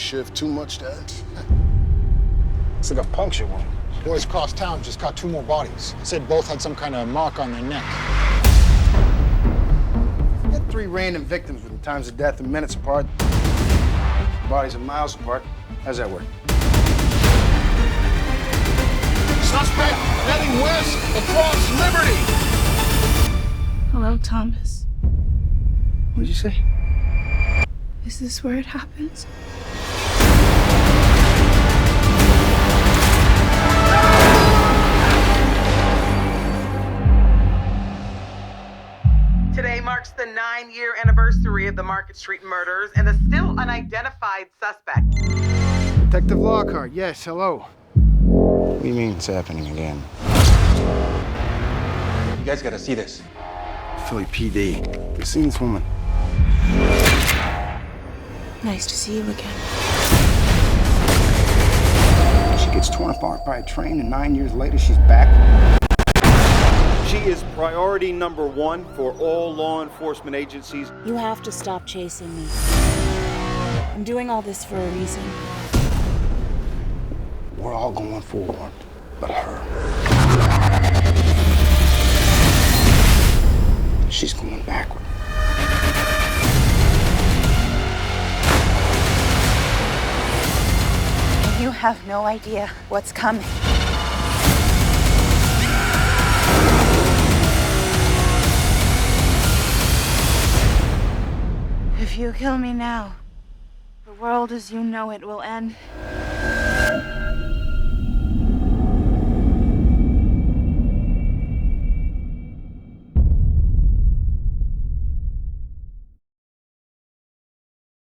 shift too much, Dad? It's like a puncture wound. Boys across town just caught 2 more bodies. Said both had some kind of mark on their neck. We had 3 random victims with the times of death and minutes apart. Bodies are miles apart. How's that work? Suspect heading west across Liberty. Hello, Thomas. What'd you say? Is this where it happens? Today marks the 9-year anniversary of the Market Street murders and the still unidentified suspect. Detective Lockhart, yes, hello. What do you mean it's happening again? You guys gotta see this. Philly PD. We've seen this woman. Nice to see you again. She gets torn apart by a train, and 9 years later, she's back. She is priority number 1 for all law enforcement agencies. You have to stop chasing me. I'm doing all this for a reason. We're all going forward, but her. She's going backward. You have no idea what's coming. If you kill me now, the world as you know it will end.